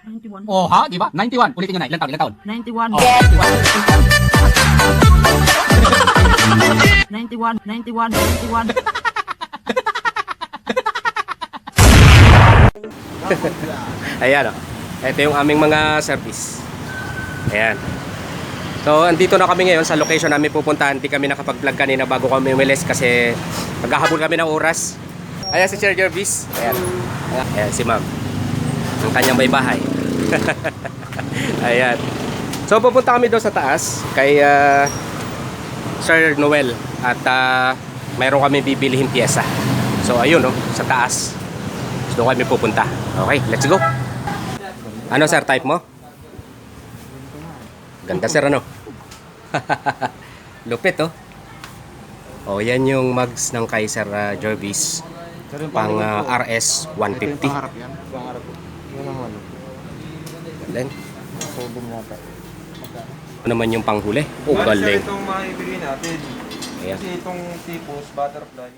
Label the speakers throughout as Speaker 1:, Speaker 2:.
Speaker 1: 91.
Speaker 2: Oh, ha? Di ba? 91. Ulitin nyo na. Ilan taon? Ilan taon?
Speaker 1: 91.
Speaker 2: Oh, 91.
Speaker 1: 91. 91. 91.
Speaker 3: Ayan o. Ito yung aming mga service. Ayan. So, andito na kami ngayon sa location namin pupuntahan. Hindi kami nakapag-vlog kanina bago kami umilis kasi maghahabol kami ng oras. Ayan si Sir Jervis. Ayan. Ayan si ma'am. Ang kanyang may bahay. Ayan. So, pupunta kami doon sa taas kay Sir Noel. At mayroon kami bibilihin pyesa. So, ayun o. Sa taas. Doon kami pupunta. Okay, let's go. Ano sir, type mo? Ganda sir, ano? Lupit oh. Oh, yan yung mugs ng kay Sir Jervis. Pang RS 150.
Speaker 4: Pangarap yan. Pangarap ko. Yan ang ano.
Speaker 3: Galing.
Speaker 4: Sobrang nata.
Speaker 3: Ano naman yung panghuli? Oh, galing.
Speaker 4: Itong maibigay natin.
Speaker 3: Ayan.
Speaker 4: Kasi itong tipos, butterfly.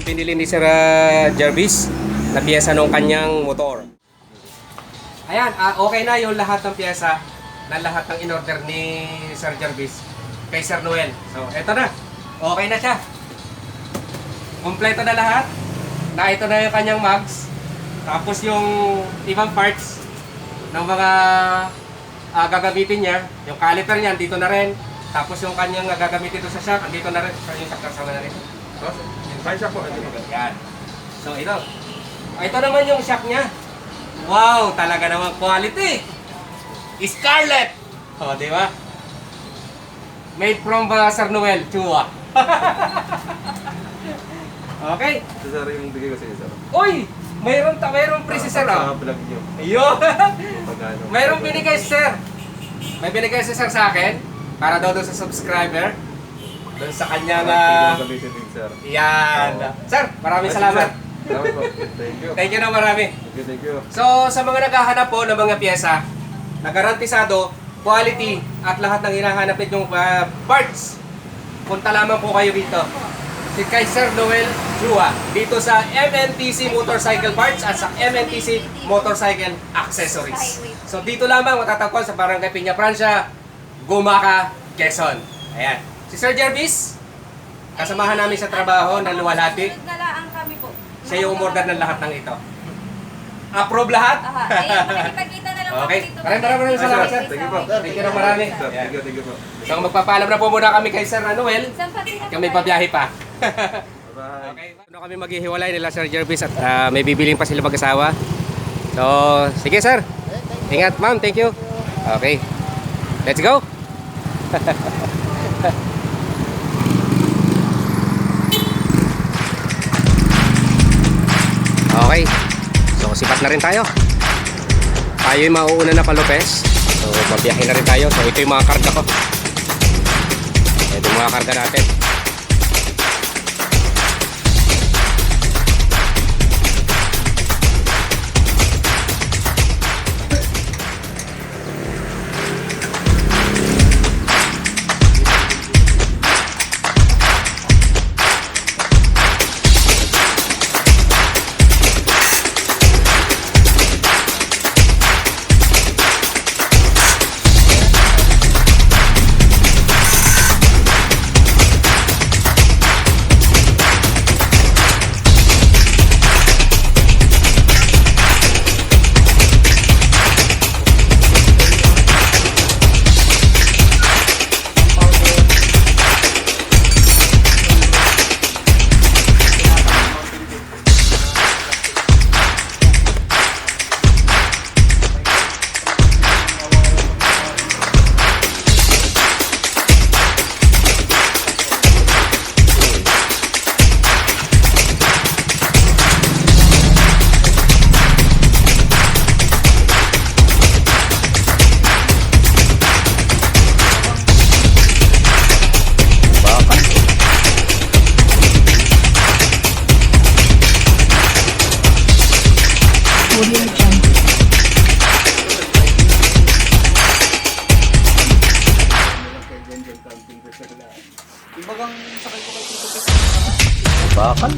Speaker 3: Pinili ni Sir Jervis na piyesa ng kanyang motor. Ayan, okay na yung lahat ng piyesa na lahat ng in-order ni Sir Jervis kay Sir Noel. So, eto na. Okay na siya. Kompleto na lahat. Na ito na yung kanyang mugs. Tapos yung ibang parts ng mga gagamitin niya. Yung caliper niya, dito na rin. Tapos yung kanyang gagamitin dito sa shock, dito na rin. So, yung shock kasama na rin.
Speaker 4: Ay, siya po.
Speaker 3: Yan. So, ito. Ito naman yung shock niya. Wow, talaga naman quality. Scarlett. O, di ba? Made from Sir Noel, Chua. Okay.
Speaker 4: Sir, yung bigay ko sa iyo, sir.
Speaker 3: Uy! Mayroong free si Sir,
Speaker 4: Sa
Speaker 3: oh.
Speaker 4: vlog niyo.
Speaker 3: Ayun.
Speaker 4: Pagano.
Speaker 3: Mayroong binigay si Sir. May binigay si Sir sa akin. Para daw doon sa subscriber. Doon sa kanyang...
Speaker 4: Gamitin din, sir.
Speaker 3: Yan. Sir, maraming salamat.
Speaker 4: Salamat po. Thank you.
Speaker 3: Thank you na marami.
Speaker 4: Thank you.
Speaker 3: So, sa mga naghahanap po ng mga pyesa, na garantisado, quality, at lahat ng hinahanap ninyong parts, punta lamang po kayo dito. Si kay Sir Noel Chua, dito sa MNTC Motorcycle Parts at sa MNTC Motorcycle Accessories. So, dito lamang matatagpuan sa Barangay Piña Francia, Gumaca, Quezon. Ayan. Si Sir Jervis, kasamahan namin sa trabaho na luwalhati.
Speaker 5: Naglalaan kami po.
Speaker 3: Siya yung umorder ng lahat ng ito. Approve lahat?
Speaker 5: Makikipagkita na lang
Speaker 3: Okay.
Speaker 5: dito.
Speaker 3: Maraming salamat, sir.
Speaker 4: Thank you po.
Speaker 3: Thank you na marami.
Speaker 4: Sir, thank you po.
Speaker 3: So magpapaalam na po muna kami kay Sir Noel. Kami pabiyahe pa.
Speaker 4: Bye-bye.
Speaker 3: Okay. Ano kami maghihiwalay nila Sir Jervis at may bibiling pa sila mag-asawa. So, sige sir. Ingat ma'am, thank you. Okay. Let's go. Okay. So, sipat na rin tayo. Tayo yung mauuna na pa Lopez. So, mabiyahe na rin tayo. So, ito yung mga karga ko. Ito yung mga karga natin.
Speaker 2: Bakal.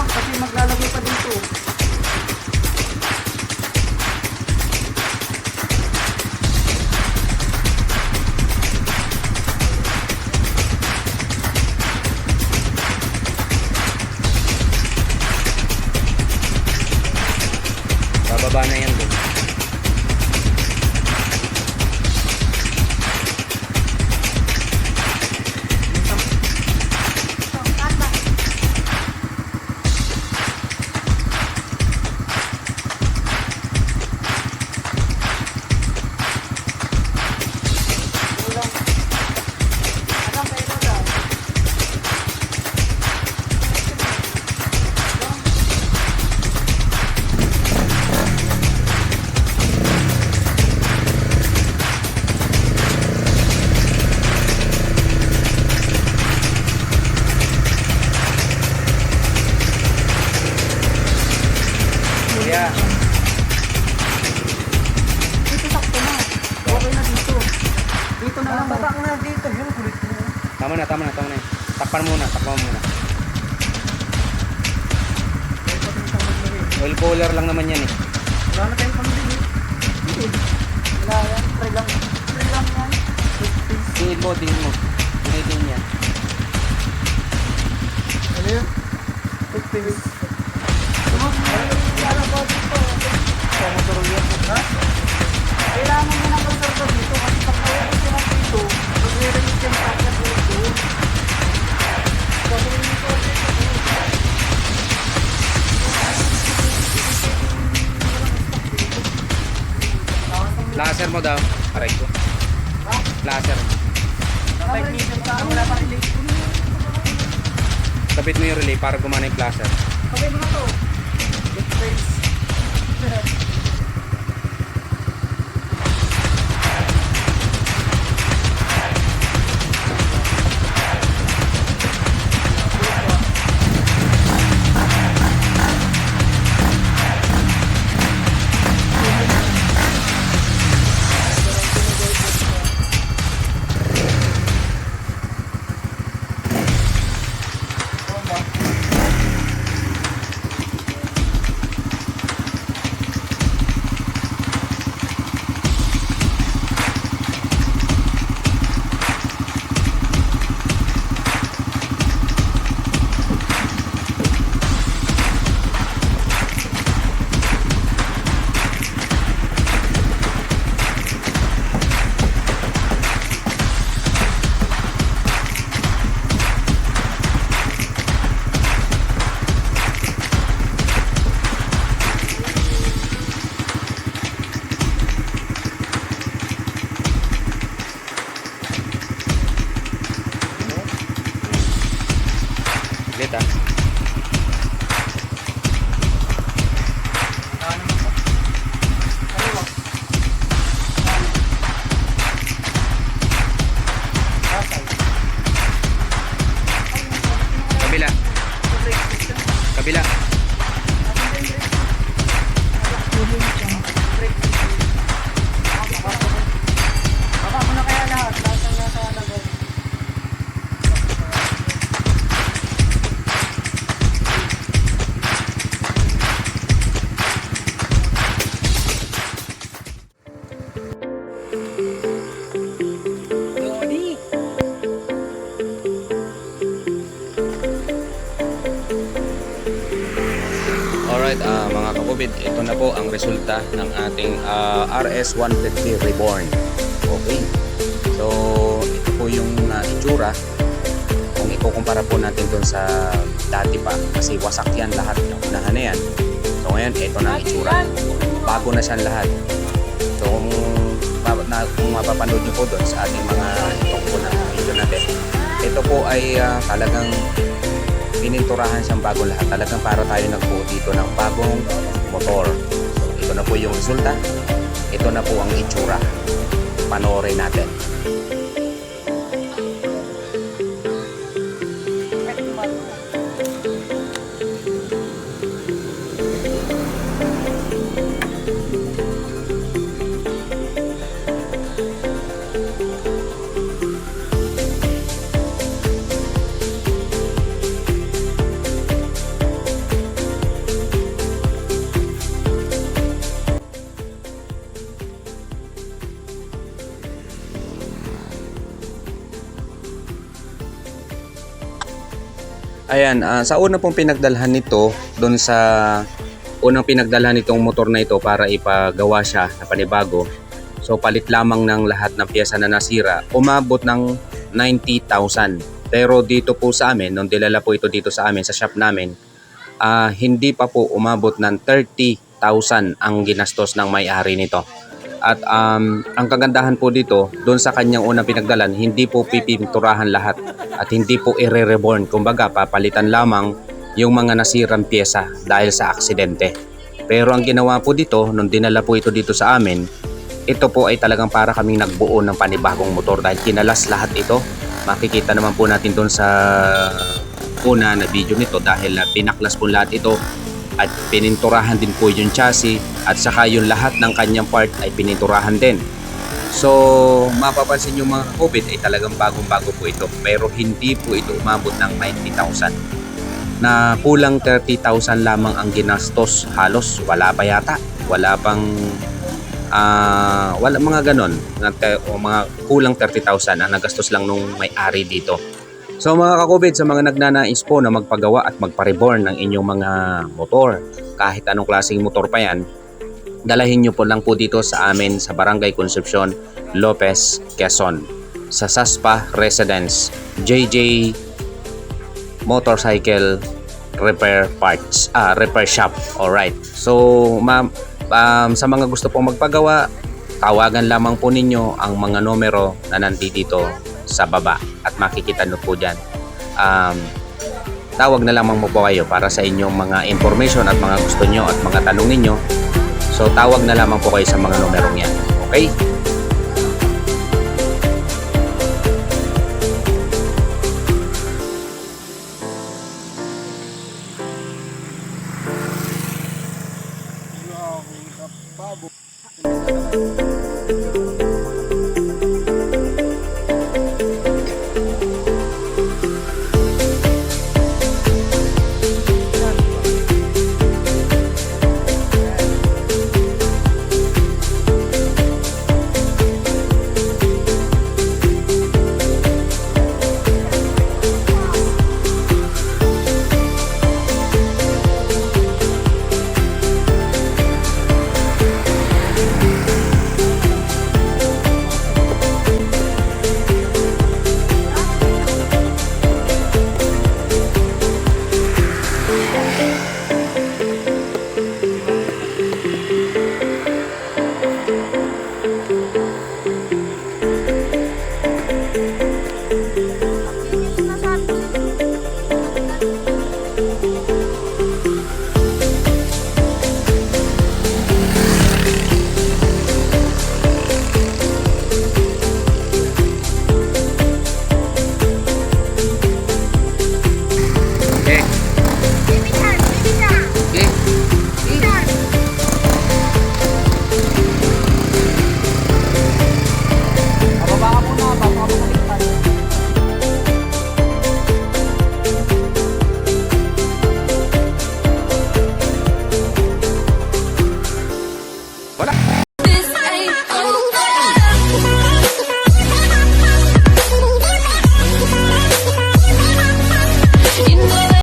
Speaker 1: malamang kasi maglalagay pa dito.
Speaker 3: Bababa na yan doon. Kuya,
Speaker 1: Dito sakto na. Okay na dito. Dito na lang. Batak na dito. Yung kulit mo.
Speaker 3: tama na yan. Takpan muna. Oil cooler lang naman yan eh.
Speaker 1: Wala na tayong pamili. Wala yan. Try lang. Try lang yan.
Speaker 3: Tingin mo. Tingin yan.
Speaker 1: Ano yun? Toothpaste. Kailangan mo ng conserva dito kasi pag naubos yung dito, magre-release yung packet dito.
Speaker 3: Laser mo daw. Aray ko. Laser mo.
Speaker 1: Technician ka, wala pa relate.
Speaker 3: Kapit mo yung relay para gumana yung laser.
Speaker 1: Okay mo na to. Toothpaste.
Speaker 3: Ulit ah. Kabila. Kabila.
Speaker 1: Baba mo na kaya lahat. Lahat ang nasa lagay.
Speaker 3: Alright, mga kakubid, ito na po ang resulta ng ating RS150 Reborn. Okay. So, ito po yung itsura. Kung ikukumpara po natin dun sa dati pa, kasi wasak yan lahat ng unahan na yan. So, ngayon, ito na ang itsura. Bago na siya lahat. So, kung mapapanood nyo po dun sa ating mga itong po na video natin, ito po ay talagang pininturahan siyang bago lahat. Talagang para tayo nagbuo dito ng bagong motor. So, ito na po yung resulta. Ito na po ang itsura. Panoorin natin.
Speaker 6: Ayan, sa una pong pinagdalhan nito, doon sa unang pinagdalhan nitong motor na ito para ipagawa siya na panibago. So palit lamang ng lahat ng piyesa na nasira, umabot ng 90,000. Pero dito po sa amin, nung dilala po ito dito sa amin, sa shop namin, hindi pa po umabot ng 30,000 ang ginastos ng may-ari nito. At ang kagandahan po dito, doon sa kanyang unang pinagdalan, hindi po pipinturahan lahat at hindi po i-reborn. Kumbaga, papalitan lamang yung mga nasirang pyesa dahil sa aksidente. Pero ang ginawa po dito, nung dinala po ito dito sa amin, ito po ay talagang para kaming nagbuo ng panibagong motor dahil kinalas lahat ito. Makikita naman po natin doon sa una na video nito dahil pinaklas po lahat ito at pininturahan din po yung chassis at saka yung lahat ng kanyang part ay pininturahan din. So mapapansin yung mga COVID ay talagang bagong-bago po ito, pero hindi po ito umabot ng 90,000 na kulang 30,000 lamang ang ginastos. Halos wala pa yata, wala pang wala mga ganon o mga kulang 30,000 ang nagastos lang nung may-ari dito. So mga kakubid, sa mga nagnanais po na magpagawa at magpa-reborn ng inyong mga motor, kahit anong klaseng motor pa yan, dalahin nyo po lang po dito sa amin sa Barangay Concepcion, Lopez, Quezon, sa Saspa Residence, JJ Motorcycle Repair Parts, Repair Shop. Alright, so sa mga gusto pong magpagawa, tawagan lamang po ninyo ang mga numero na nandito sa baba at makikita nyo po dyan. Tawag na lamang mo po kayo para sa inyong mga information at mga gusto nyo at mga tanong ninyo. So tawag na lamang po kayo sa mga numerong yan. Okay?